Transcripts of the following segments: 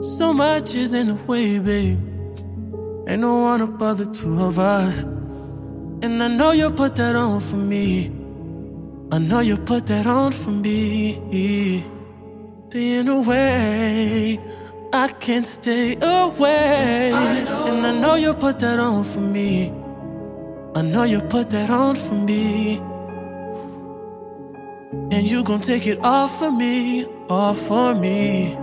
So much is in the way, babe. Ain't no one above the two of us. And I know you put that on for me. I know you put that on for me. In a way, I can't stay away. And I know you put that on for me. I know you put that on for me. And you gon' take it off for me, all for me.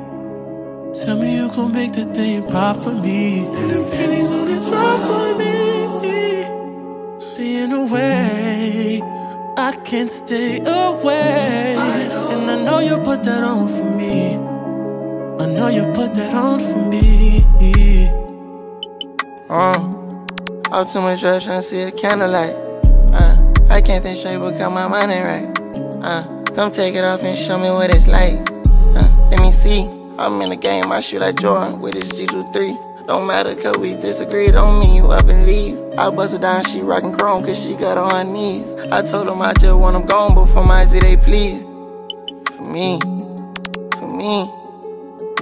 Tell me you gon' make that thing pop for me. And the pennies on the drop for me. In a way, I can't stay away. And I know you put that on for me. I know you put that on for me. All too much drugs tryna see a candlelight. I can't think straight because my mind ain't right. Come take it off and show me what it's like. Let me see. I'm in the game, I shoot like Jordan with his G23. Don't matter cause we disagree, don't mean you up and leave. I bust her down, she rockin' chrome cause she got on her knees. I told them I just want them gone before my Z they please. For me, for me,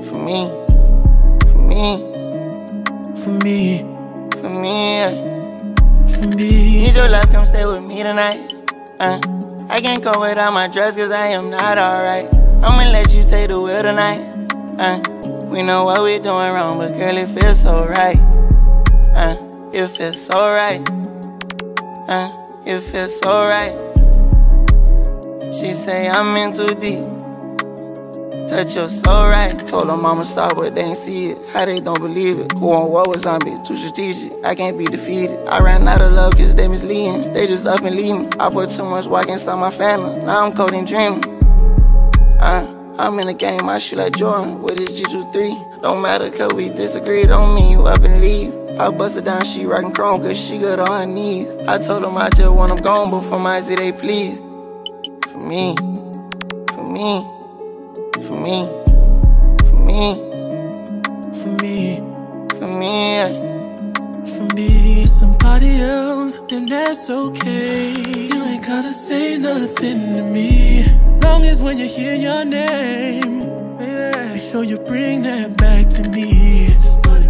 for me, for me, For me, for me, for me. Need your love, come stay with me tonight. I can't go without my drugs cause I am not alright. I'ma let you take the wheel tonight. We know what we're doing wrong, but girl, it feels so right. It feels so right. It feels so right. She say I'm in too deep. Touch your soul right. Told her mama stop, but they ain't see it. How they don't believe it? Who on war with zombies? Too strategic. I can't be defeated. I ran out of love cause they misleading. They just up and leave me. I put too much work inside my family. Now I'm coding dreaming. I'm in the game, I shoot like Jordan with his G23. Don't matter cause we disagree, don't mean you up and leave. I bust her down, she rockin' chrome cause she got on her knees. I told them I just want them gone before my Z they please. For me, for me, for me, for me, For me, for me, for me. Somebody else, then that's okay. You ain't gotta say nothing to me. Long as when you hear your name, yeah, be sure you bring that back to me.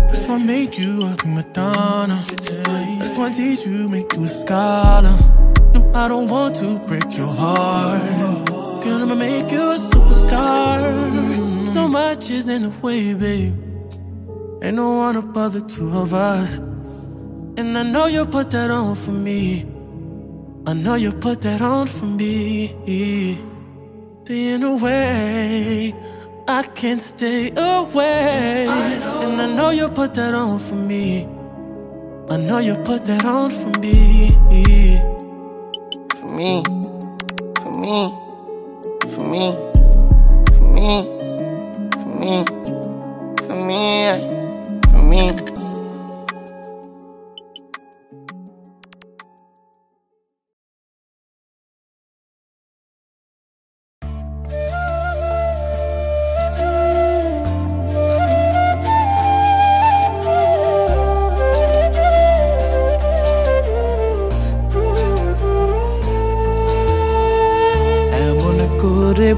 This one make you a Madonna. This one teach you, make you a scholar. No, I don't want to break your heart. Girl, I'ma make you a superstar. So much is in the way, babe. Ain't no one above the two of us. And I know you put that on for me. I know you put that on for me. In a way, I can't stay away. And I know you put that on for me. I know you put that on for me. for me, for me, for me, for me, for me, for me, for me.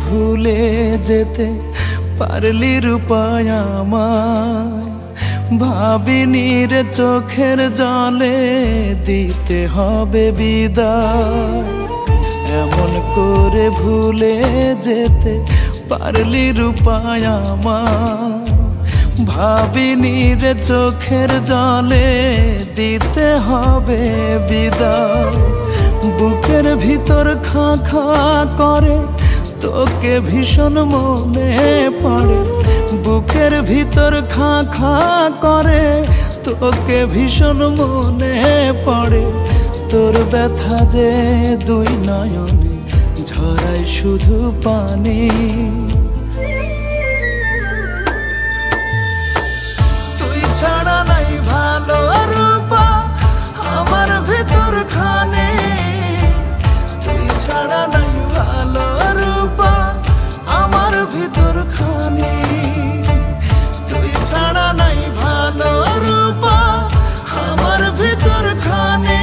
ভুলে যেতে পারলি রূপায় আমায়, ভাবিনি রে চোখের জলে দিতে হবে বিদায়। এমন করে ভুলে যেতে পারলি রূপায় আমায়, ভাবিনি রে চোখের জলে দিতে হবে বিদায়। বুকের ভিতর খা খা করে তোকে ভীষণ মনে পড়ে, বুকের ভিতর খা খা করে তোকে ভীষণ মনে পড়ে। তোর ব্যথা যে দুই নয়নে ঝরায় শুধু পানি। তুই ছাড়া নাই ভালো রূপা আমার ভিতর খানে, তুই ছাড়া নাই ভালো রূপা আমার ভিতর খানে, তুই ছাড়া নাই ভালো রূপা আমার ভিতর খানে,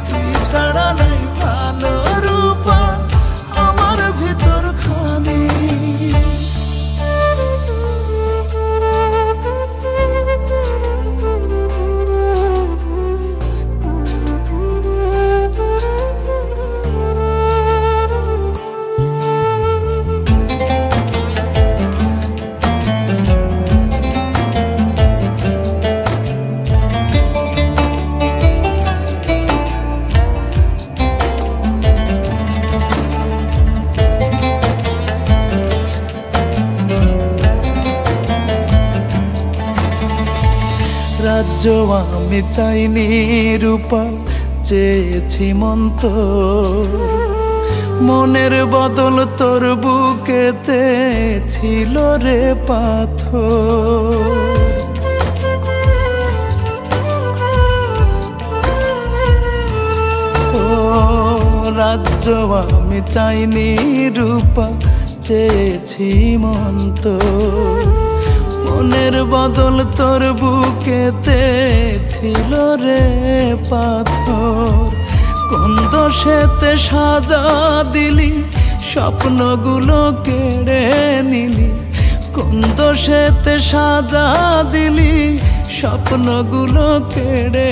তুই ছাড়া নাই ভালো রূপা আমার ভিতর খানে। রাজ্য আমি চাইনি রূপা, চেয়েছি মন্তর। মনের বদল তোর বুকেতে ছিল রে পাথর। রাজ্য আমি চাইনি রূপা, চেয়েছি মন্তর। মনের বদল তোর বুকেতে ছিল রে পাথর। কোন দোষেতে সাজা দিলি, স্বপ্নগুলো কেড়ে নিলি। কোন দোষেতে সাজা দিলি, স্বপ্নগুলো কেড়ে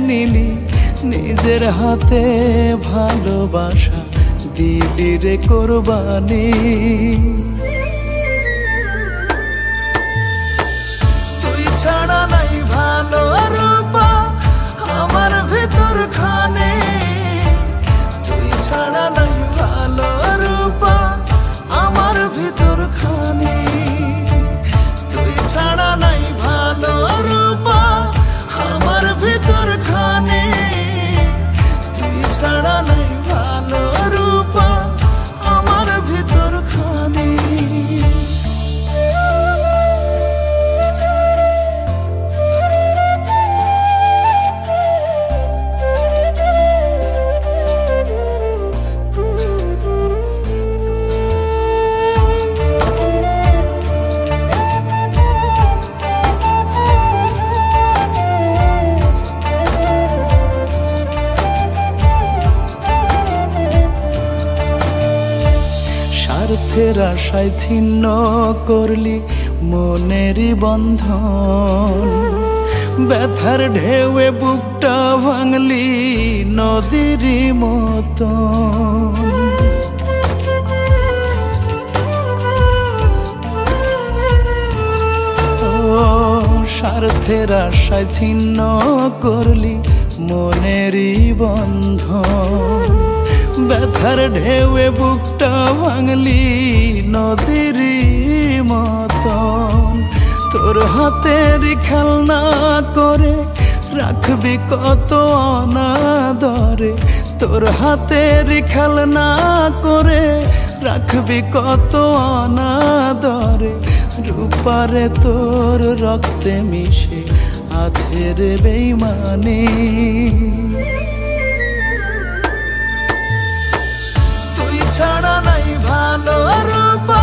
নিলি। নিজের হাতে ভালোবাসা দিলি রে কোরবানি। তুই ছাড়া নাই ভালো রূপা আমার ভিতর খানে। তুই ছাড়া নাই ভালো রূপা আমার ভিতর খানে। তুই ছাড়া নাই ভালো রূপা আমার ভিতর খানে। তুই ছাড়া নাই ভালো রূপা আমার ভিতর খানে। স্বার্থের আশায় ছিন্ন করলি মনেরই বন্ধন। ব্যথার ঢেউয়ে বুকটা ভাঙলি নদীরই মতন। স্বার্থের আশায় ছিন্ন করলি মনেরই বন্ধন। ব্যথার ঢেউয়ে বুকটা ভাঙলি নদীরই মতন। তোর হাতের খেলনা করে রাখবি কত অনাদরে। তোর হাতের খেলনা করে রাখবি কত অনাদরে। রূপারে তোর রক্তে মিশে আছে রে বেইমানি। তুই ছাড়া নাই ভালো রূপা